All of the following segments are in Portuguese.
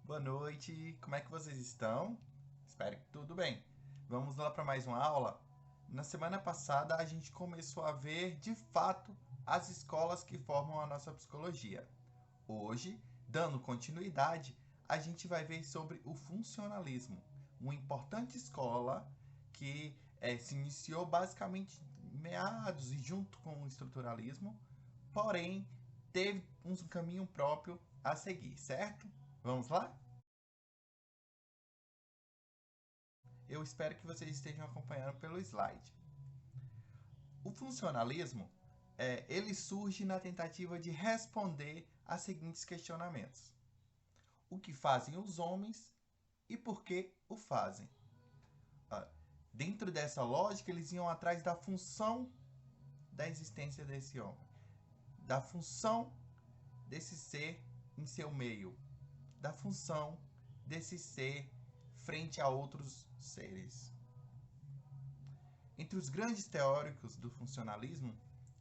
Boa noite, como é que vocês estão? Espero que tudo bem. Vamos lá para mais uma aula? Na semana passada a gente começou a ver de fato as escolas que formam a nossa psicologia. Hoje, dando continuidade, a gente vai ver sobre o funcionalismo, uma importante escola que se iniciou basicamente meados e junto com o estruturalismo, porém teve um caminho próprio a seguir, certo? Vamos lá? Eu espero que vocês estejam acompanhando pelo slide. O funcionalismo, ele surge na tentativa de responder a seguintes questionamentos: o que fazem os homens e por que o fazem? Ah, Dentro dessa lógica, eles iam atrás da função da existência desse homem, da função desse ser em seu meio, da função desse ser frente a outros seres. Entre os grandes teóricos do funcionalismo,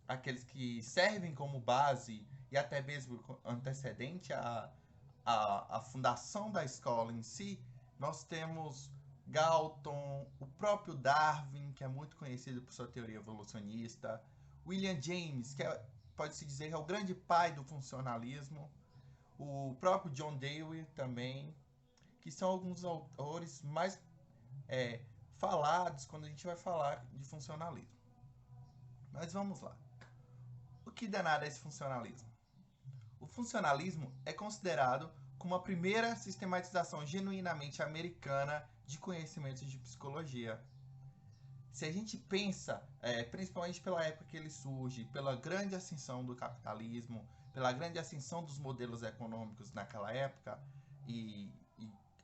aqueles que servem como base e até mesmo antecedente à fundação da escola em si, nós temos Galton, o próprio Darwin, que é muito conhecido por sua teoria evolucionista, William James, que pode-se dizer que é o grande pai do funcionalismo, o próprio John Dewey também, que são alguns autores mais falados quando a gente vai falar de funcionalismo. Mas vamos lá. O que danado é esse funcionalismo? O funcionalismo é considerado como a primeira sistematização genuinamente americana de conhecimentos de psicologia. Se a gente pensa, principalmente pela época que ele surge, pela grande ascensão do capitalismo, pela grande ascensão dos modelos econômicos naquela época, e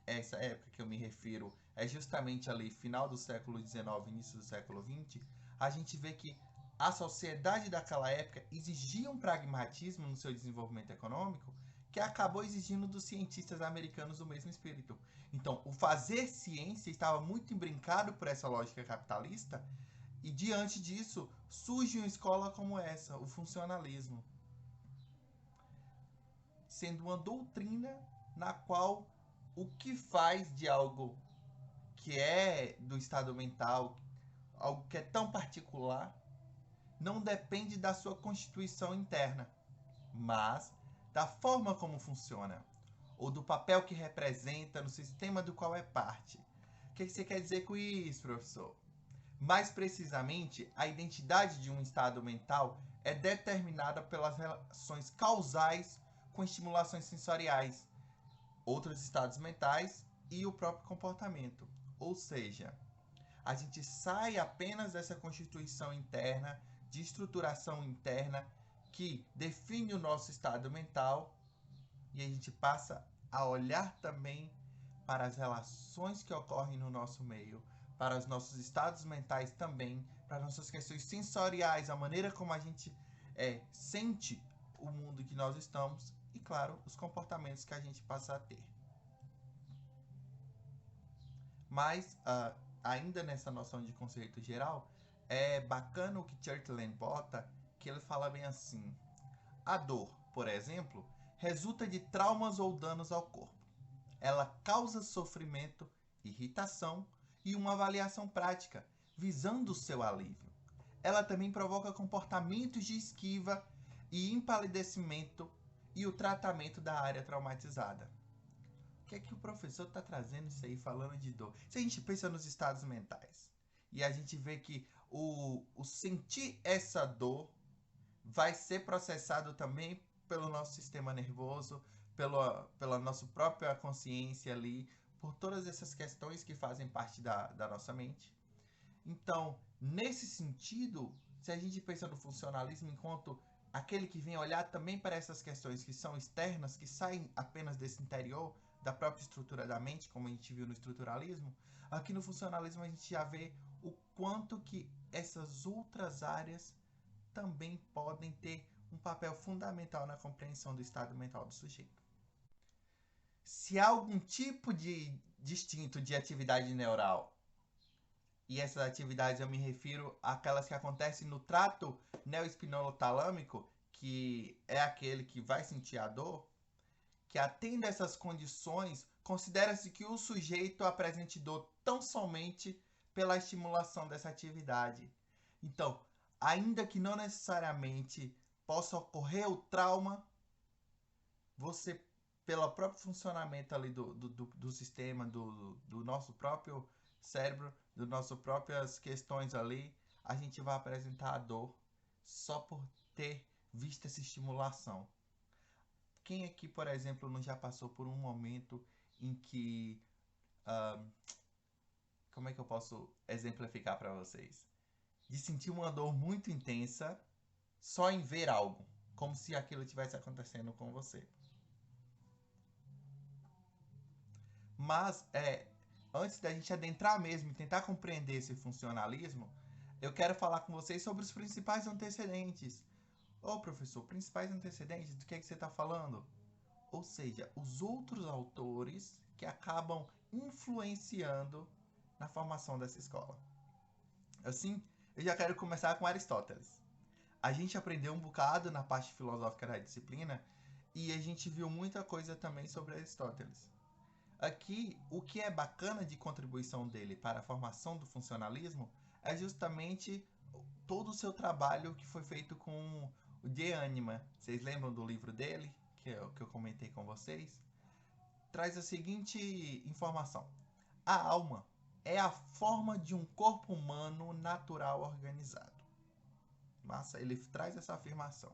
essa época que eu me refiro é justamente ali final do século XIX, início do século XX, a gente vê que a sociedade daquela época exigia um pragmatismo no seu desenvolvimento econômico que acabou exigindo dos cientistas americanos o mesmo espírito. Então, o fazer ciência estava muito embrincado por essa lógica capitalista, e diante disso surge uma escola como essa, o funcionalismo, sendo uma doutrina na qual o que faz de algo que é do estado mental, algo que é tão particular, não depende da sua constituição interna, mas da forma como funciona, ou do papel que representa no sistema do qual é parte. O que você quer dizer com isso, professor? Mais precisamente, a identidade de um estado mental é determinada pelas relações causais com estimulações sensoriais, outros estados mentais e o próprio comportamento. Ou seja, a gente sai apenas dessa constituição interna, de estruturação interna, que define o nosso estado mental, e a gente passa a olhar também para as relações que ocorrem no nosso meio, para os nossos estados mentais também, para as nossas questões sensoriais, a maneira como a gente sente o mundo que nós estamos e, claro, os comportamentos que a gente passa a ter. Mas, ainda nessa noção de conceito geral, é bacana o que Churchland bota, que ele fala bem assim: a dor, por exemplo, resulta de traumas ou danos ao corpo. Ela causa sofrimento, irritação e uma avaliação prática, visando o seu alívio. Ela também provoca comportamentos de esquiva e empalidecimento e o tratamento da área traumatizada. O que é que o professor está trazendo isso aí, falando de dor? Se a gente pensa nos estados mentais e a gente vê que o sentir essa dor vai ser processado também pelo nosso sistema nervoso, pela nossa própria consciência ali, por todas essas questões que fazem parte da nossa mente. Então, nesse sentido, se a gente pensa no funcionalismo enquanto aquele que vem olhar também para essas questões que são externas, que saem apenas desse interior, da própria estrutura da mente, como a gente viu no estruturalismo, aqui no funcionalismo a gente já vê o quanto que essas outras áreas também podem ter um papel fundamental na compreensão do estado mental do sujeito. Se há algum tipo de distinto de atividade neural, e essas atividades eu me refiro àquelas que acontecem no trato neoespinolo-talâmico, que é aquele que vai sentir a dor, que atende a essas condições considera-se que o sujeito apresente dor tão somente pela estimulação dessa atividade. Então, ainda que não necessariamente possa ocorrer o trauma, você, pelo próprio funcionamento ali do sistema, do nosso próprio cérebro, das nossas próprias questões ali, a gente vai apresentar a dor só por ter visto essa estimulação. Quem aqui, por exemplo, não já passou por um momento em que... como é que eu posso exemplificar para vocês? De sentir uma dor muito intensa só em ver algo, como se aquilo estivesse acontecendo com você. Mas, antes da gente adentrar mesmo e tentar compreender esse funcionalismo, eu quero falar com vocês sobre os principais antecedentes. Ô, professor, principais antecedentes? Do que é que você está falando? Ou seja, os outros autores que acabam influenciando na formação dessa escola. Assim, eu já quero começar com Aristóteles. A gente aprendeu um bocado na parte filosófica da disciplina e a gente viu muita coisa também sobre Aristóteles. Aqui, o que é bacana de contribuição dele para a formação do funcionalismo é justamente todo o seu trabalho que foi feito com o De Anima. Vocês lembram do livro dele, que eu comentei com vocês? Traz a seguinte informação. A alma é a forma de um corpo humano natural organizado. Massa, ele traz essa afirmação.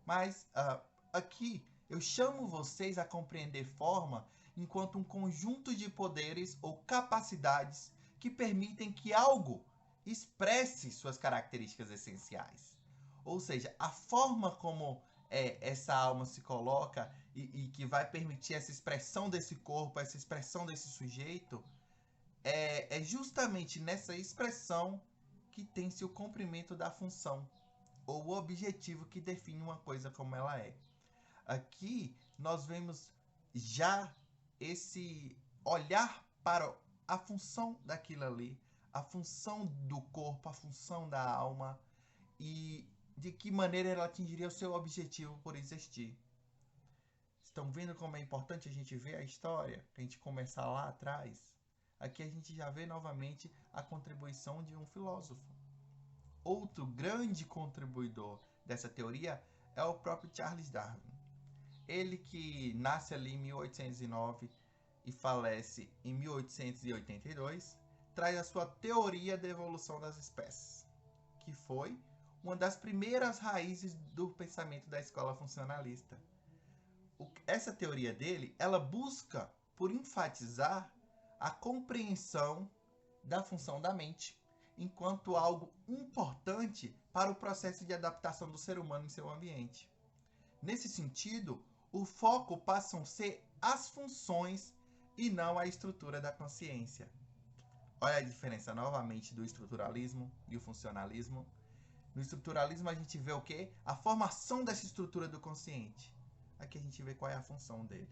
Mas aqui eu chamo vocês a compreender forma enquanto um conjunto de poderes ou capacidades que permitem que algo expresse suas características essenciais. Ou seja, a forma como essa alma se coloca e que vai permitir essa expressão desse corpo, essa expressão desse sujeito, é justamente nessa expressão que tem-se o cumprimento da função, ou o objetivo que define uma coisa como ela é. Aqui nós vemos já esse olhar para a função daquilo ali, a função do corpo, a função da alma e de que maneira ela atingiria o seu objetivo por existir. Estão vendo como é importante a gente ver a história? A gente começar lá atrás. Aqui a gente já vê novamente a contribuição de um filósofo. Outro grande contribuidor dessa teoria é o próprio Charles Darwin. Ele que nasce ali em 1809 e falece em 1882, traz a sua teoria da evolução das espécies, que foi uma das primeiras raízes do pensamento da escola funcionalista. Essa teoria dele, ela busca por enfatizar a compreensão da função da mente enquanto algo importante para o processo de adaptação do ser humano em seu ambiente. Nesse sentido, o foco passa a ser as funções e não a estrutura da consciência. Olha a diferença novamente do estruturalismo e o funcionalismo. No estruturalismo a gente vê o quê? A formação dessa estrutura do consciente. Aqui a gente vê qual é a função dele.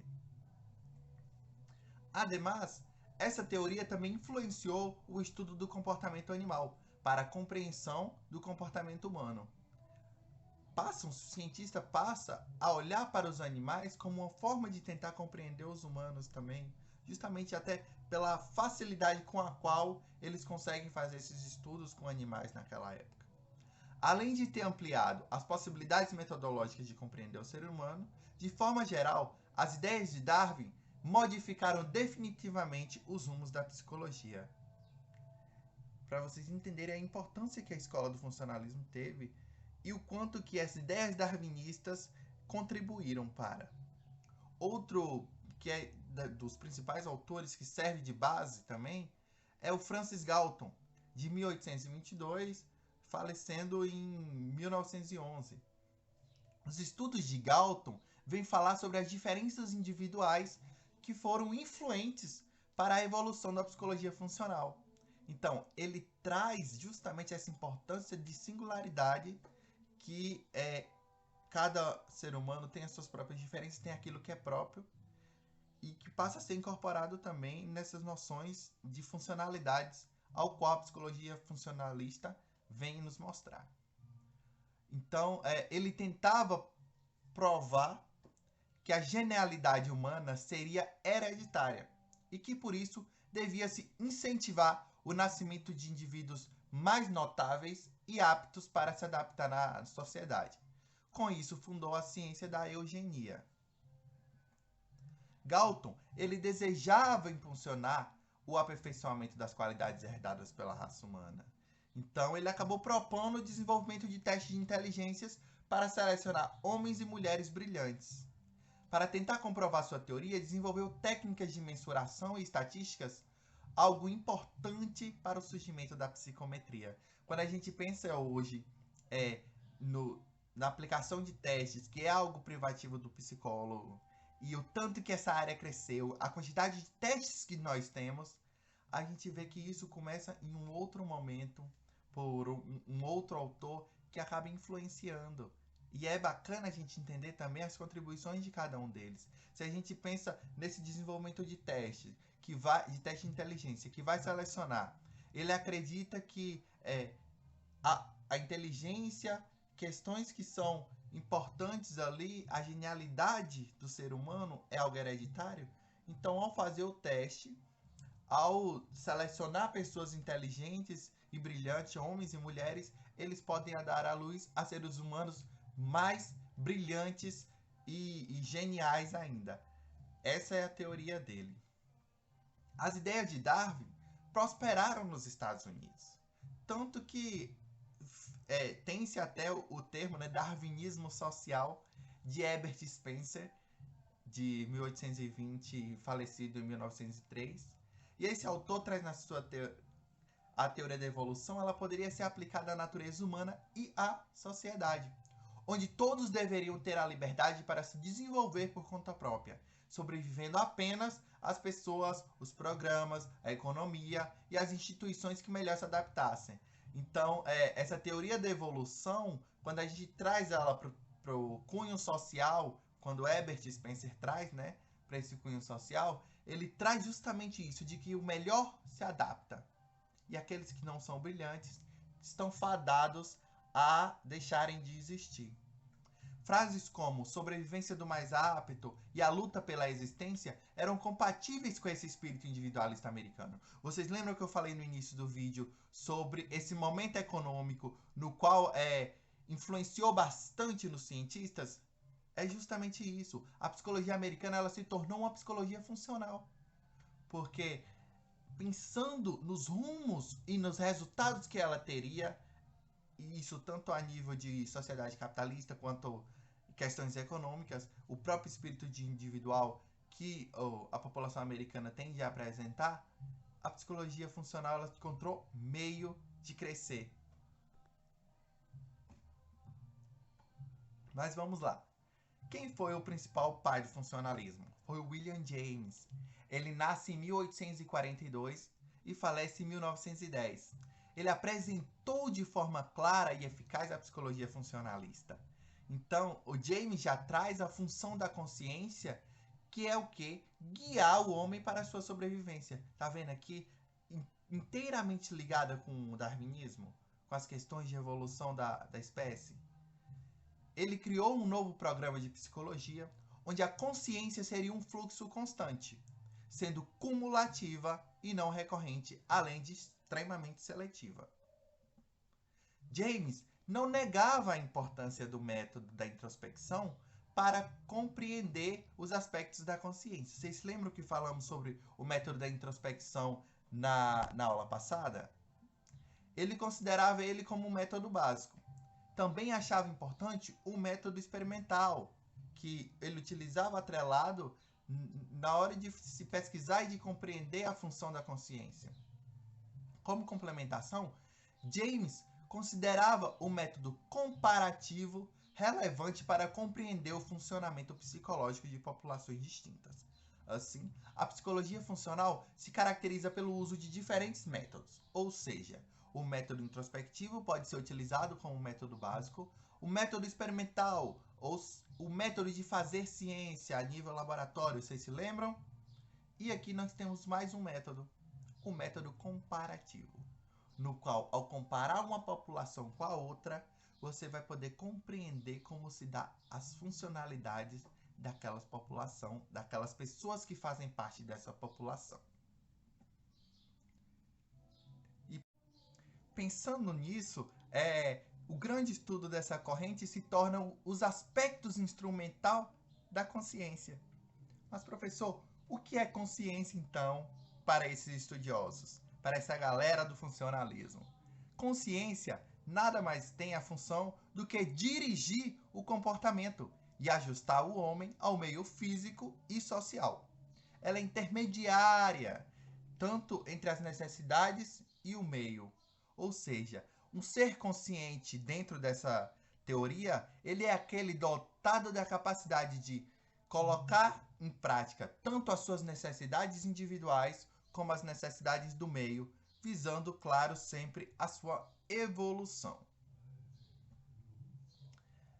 Ademais, essa teoria também influenciou o estudo do comportamento animal para a compreensão do comportamento humano. O cientista passa a olhar para os animais como uma forma de tentar compreender os humanos também, justamente até pela facilidade com a qual eles conseguem fazer esses estudos com animais naquela época. Além de ter ampliado as possibilidades metodológicas de compreender o ser humano, de forma geral, as ideias de Darwin modificaram definitivamente os rumos da psicologia. Para vocês entenderem a importância que a escola do funcionalismo teve e o quanto que as ideias darwinistas contribuíram para. Outro que é dos principais autores que serve de base também é o Francis Galton, de 1822, falecendo em 1911. Os estudos de Galton vêm falar sobre as diferenças individuais que foram influentes para a evolução da psicologia funcional. Então, ele traz justamente essa importância de singularidade que cada ser humano tem as suas próprias diferenças, tem aquilo que é próprio e que passa a ser incorporado também nessas noções de funcionalidades ao qual a psicologia funcionalista vem nos mostrar. Então, ele tentava provar que a genialidade humana seria hereditária. e que por isso devia-se incentivar o nascimento de indivíduos mais notáveis e aptos para se adaptar à sociedade. Com isso, fundou a ciência da eugenia. Galton, ele desejava impulsionar o aperfeiçoamento das qualidades herdadas pela raça humana. Então, ele acabou propondo o desenvolvimento de testes de inteligências para selecionar homens e mulheres brilhantes. Para tentar comprovar sua teoria, desenvolveu técnicas de mensuração e estatísticas, algo importante para o surgimento da psicometria. Quando a gente pensa hoje no, na aplicação de testes, que é algo privativo do psicólogo, e o tanto que essa área cresceu, a quantidade de testes que nós temos, a gente vê que isso começa em um outro momento, por um outro autor que acaba influenciando. E é bacana a gente entender também as contribuições de cada um deles. Se a gente pensa nesse desenvolvimento de teste, de teste de inteligência, que vai selecionar, ele acredita que a inteligência, questões que são importantes ali, a genialidade do ser humano é algo hereditário. Então, ao fazer o teste, ao selecionar pessoas inteligentes e brilhantes, homens e mulheres, eles podem dar à luz a seres humanos mais brilhantes e geniais ainda. Essa é a teoria dele. As ideias de Darwin prosperaram nos Estados Unidos. Tanto que tem-se até o termo, né, darwinismo social, de Herbert Spencer, de 1820, falecido em 1903. E esse autor traz na sua a teoria da evolução, ela poderia ser aplicada à natureza humana e à sociedade, onde todos deveriam ter a liberdade para se desenvolver por conta própria, sobrevivendo apenas as pessoas, os programas, a economia e as instituições que melhor se adaptassem. Então, essa teoria da evolução, quando a gente traz ela para o cunho social, quando Herbert Spencer traz, né, para esse cunho social, ele traz justamente isso, de que o melhor se adapta. E aqueles que não são brilhantes estão fadados a deixarem de existir. Frases como sobrevivência do mais apto e a luta pela existência eram compatíveis com esse espírito individualista americano. Vocês lembram que eu falei no início do vídeo sobre esse momento econômico no qual influenciou bastante nos cientistas? É justamente isso. A psicologia americana ela se tornou uma psicologia funcional. Porque pensando nos rumos e nos resultados que ela teria, e isso tanto a nível de sociedade capitalista quanto questões econômicas, o próprio espírito de individual que a população americana tende a apresentar, a psicologia funcional ela encontrou meio de crescer. Mas vamos lá. Quem foi o principal pai do funcionalismo? Foi o William James. Ele nasce em 1842 e falece em 1910. Ele apresentou de forma clara e eficaz a psicologia funcionalista. Então, o James já traz a função da consciência, que é o quê? Guiar o homem para a sua sobrevivência. Tá vendo aqui? Inteiramente ligada com o darwinismo, com as questões de evolução da espécie. Ele criou um novo programa de psicologia, onde a consciência seria um fluxo constante, sendo cumulativa e não recorrente, além de extremamente seletiva. James não negava a importância do método da introspecção para compreender os aspectos da consciência. Vocês lembram que falamos sobre o método da introspecção na aula passada? Ele considerava ele como um método básico. Também achava importante o método experimental, que ele utilizava atrelado na hora de se pesquisar e de compreender a função da consciência. Como complementação, James considerava o método comparativo relevante para compreender o funcionamento psicológico de populações distintas. Assim, a psicologia funcional se caracteriza pelo uso de diferentes métodos, ou seja, o método introspectivo pode ser utilizado como método básico, o método experimental, ou o método de fazer ciência a nível laboratório, vocês se lembram? E aqui nós temos mais um método, o método comparativo, no qual, ao comparar uma população com a outra, você vai poder compreender como se dá as funcionalidades daquelas pessoas que fazem parte dessa população. E pensando nisso, o grande estudo dessa corrente se torna os aspectos instrumental da consciência. Mas, professor, o que é consciência, então, para esses estudiosos, para essa galera do funcionalismo? Consciência nada mais tem a função do que dirigir o comportamento e ajustar o homem ao meio físico e social. Ela é intermediária, tanto entre as necessidades e o meio. Ou seja, um ser consciente dentro dessa teoria, ele é aquele dotado da capacidade de colocar em prática tanto as suas necessidades individuais como as necessidades do meio, visando, claro, sempre a sua evolução.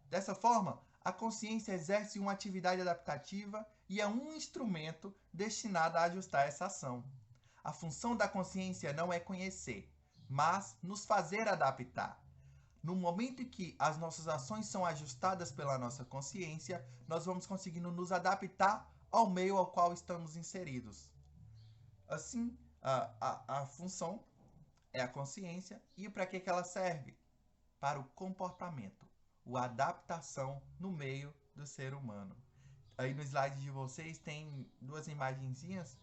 Dessa forma, a consciência exerce uma atividade adaptativa e é um instrumento destinado a ajustar essa ação. A função da consciência não é conhecer, mas nos fazer adaptar. No momento em que as nossas ações são ajustadas pela nossa consciência, nós vamos conseguindo nos adaptar ao meio ao qual estamos inseridos. Assim, a função é a consciência. E para que ela serve? Para o comportamento, a adaptação no meio do ser humano. Aí no slide de vocês tem duas imagenzinhas,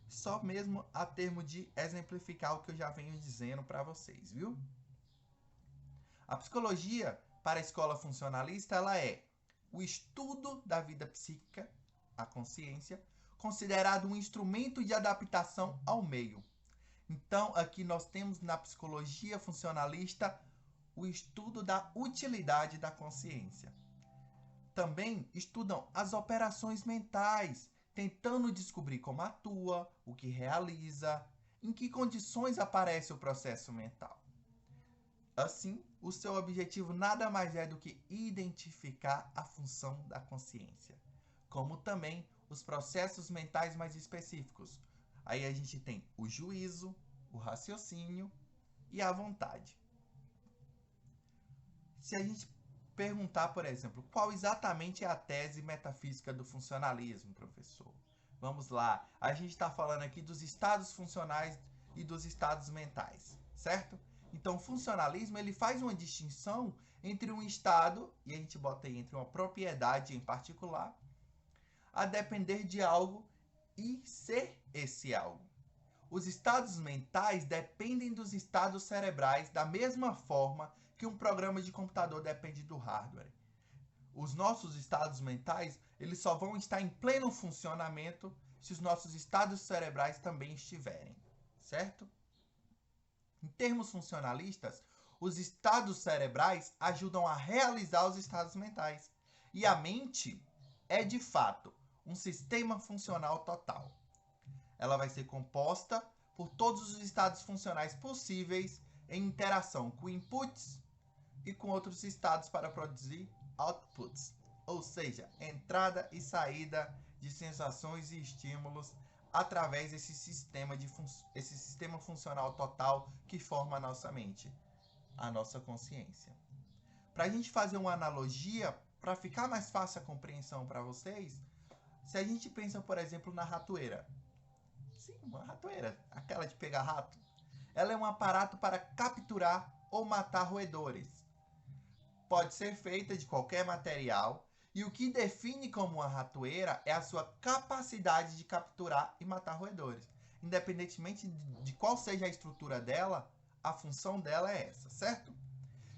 só mesmo a termo de exemplificar o que eu já venho dizendo para vocês, viu? A psicologia, para a escola funcionalista, ela é o estudo da vida psíquica, a consciência, considerado um instrumento de adaptação ao meio. Então, aqui nós temos na psicologia funcionalista o estudo da utilidade da consciência. Também estudam as operações mentais, tentando descobrir como atua, o que realiza, em que condições aparece o processo mental. Assim, o seu objetivo nada mais é do que identificar a função da consciência, como também os processos mentais mais específicos. Aí a gente tem o juízo, o raciocínio e a vontade. Se a gente perguntar, por exemplo, qual exatamente é a tese metafísica do funcionalismo, professor? Vamos lá, a gente está falando aqui dos estados funcionais e dos estados mentais, certo? Então, o funcionalismo ele faz uma distinção entre um estado, e a gente bota aí entre uma propriedade em particular, a depender de algo e ser esse algo. Os estados mentais dependem dos estados cerebrais da mesma forma que um programa de computador depende do hardware. Os nossos estados mentais, eles só vão estar em pleno funcionamento se os nossos estados cerebrais também estiverem, certo? Em termos funcionalistas, os estados cerebrais ajudam a realizar os estados mentais. E a mente é, de fato, um sistema funcional total. Ela vai ser composta por todos os estados funcionais possíveis em interação com inputs e com outros estados para produzir outputs, ou seja, entrada e saída de sensações e estímulos através desse sistema funcional total que forma a nossa mente, a nossa consciência. Para a gente fazer uma analogia, para ficar mais fácil a compreensão para vocês, se a gente pensa, por exemplo, na ratoeira. Sim, uma ratoeira, aquela de pegar rato. Ela é um aparato para capturar ou matar roedores. Pode ser feita de qualquer material e o que define como uma ratoeira é a sua capacidade de capturar e matar roedores. Independentemente de qual seja a estrutura dela, a função dela é essa, certo?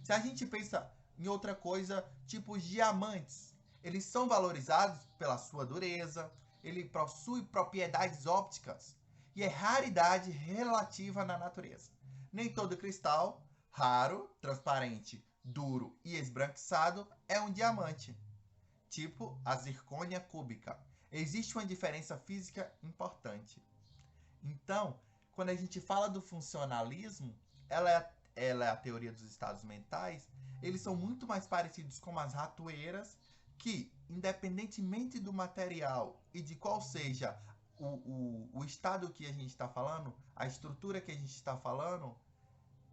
Se a gente pensa em outra coisa, tipo os diamantes, eles são valorizados pela sua dureza, ele possui propriedades ópticas e é raridade relativa na natureza. Nem todo cristal, raro, transparente, duro e esbranquiçado, é um diamante, tipo a zircônia cúbica. Existe uma diferença física importante. Então, quando a gente fala do funcionalismo, ela é a teoria dos estados mentais, eles são muito mais parecidos com as ratoeiras, que, independentemente do material e de qual seja o estado que a gente está falando, a estrutura que a gente está falando,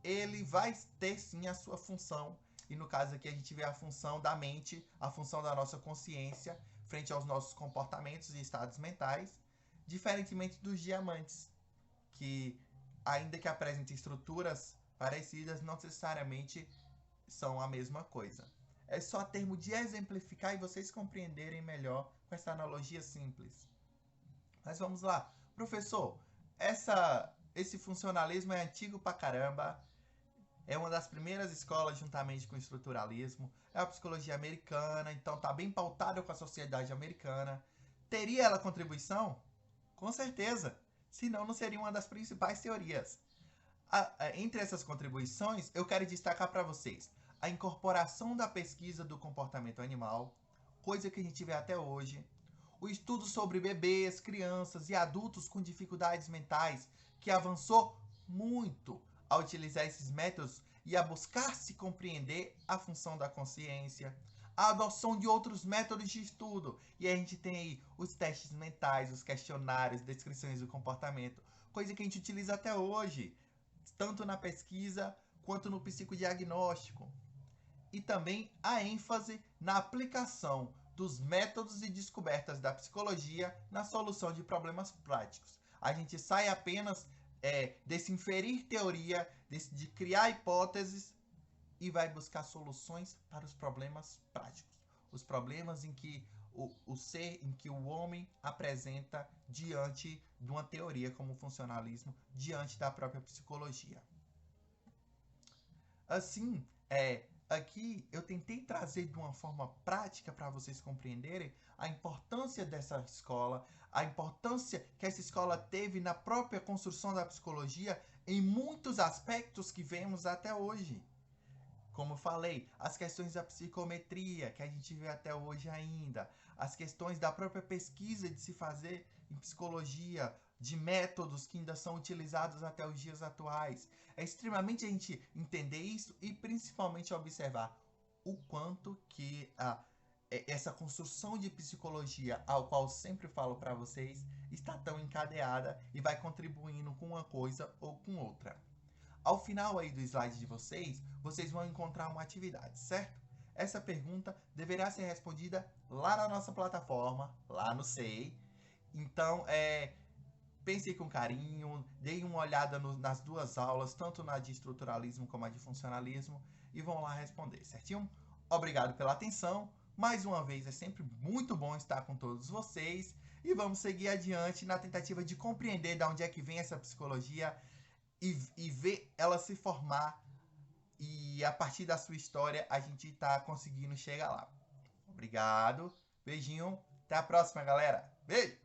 ele vai ter sim a sua função e no caso aqui a gente vê a função da mente, a função da nossa consciência frente aos nossos comportamentos e estados mentais, diferentemente dos diamantes, que ainda que apresentem estruturas parecidas, não necessariamente são a mesma coisa. É só termo de exemplificar e vocês compreenderem melhor com essa analogia simples. Mas vamos lá. Professor, esse funcionalismo é antigo pra caramba. É uma das primeiras escolas juntamente com o estruturalismo. É a psicologia americana, então tá bem pautada com a sociedade americana. Teria ela contribuição? Com certeza. Senão não seria uma das principais teorias. Entre essas contribuições, eu quero destacar para vocês a incorporação da pesquisa do comportamento animal, coisa que a gente vê até hoje, o estudo sobre bebês, crianças e adultos com dificuldades mentais, que avançou muito a utilizar esses métodos e a buscar se compreender a função da consciência, a adoção de outros métodos de estudo, e a gente tem aí os testes mentais, os questionários, descrições do comportamento, coisa que a gente utiliza até hoje, tanto na pesquisa quanto no psicodiagnóstico. E também a ênfase na aplicação dos métodos e descobertas da psicologia na solução de problemas práticos. A gente sai apenas desse inferir teoria, de criar hipóteses e vai buscar soluções para os problemas práticos. Os problemas em que em que o homem apresenta diante de uma teoria como o funcionalismo, diante da própria psicologia. Assim, aqui eu tentei trazer de uma forma prática para vocês compreenderem a importância dessa escola, a importância que essa escola teve na própria construção da psicologia em muitos aspectos que vemos até hoje. Como eu falei, as questões da psicometria, que a gente vê até hoje ainda, as questões da própria pesquisa de se fazer em psicologia, de métodos que ainda são utilizados até os dias atuais. É extremamente a gente entender isso e principalmente observar o quanto que essa construção de psicologia, ao qual sempre falo para vocês, está tão encadeada e vai contribuindo com uma coisa ou com outra. Ao final aí do slide de vocês vão encontrar uma atividade, certo? Essa pergunta deverá ser respondida lá na nossa plataforma, lá no SEI. Então, pense com carinho, dê uma olhada nas duas aulas, tanto na de estruturalismo como a de funcionalismo, e vão lá responder, certinho? Obrigado pela atenção. Mais uma vez, é sempre muito bom estar com todos vocês. E vamos seguir adiante na tentativa de compreender de onde é que vem essa psicologia e ver ela se formar. E a partir da sua história, a gente está conseguindo chegar lá. Obrigado. Beijinho. Até a próxima, galera. Beijo!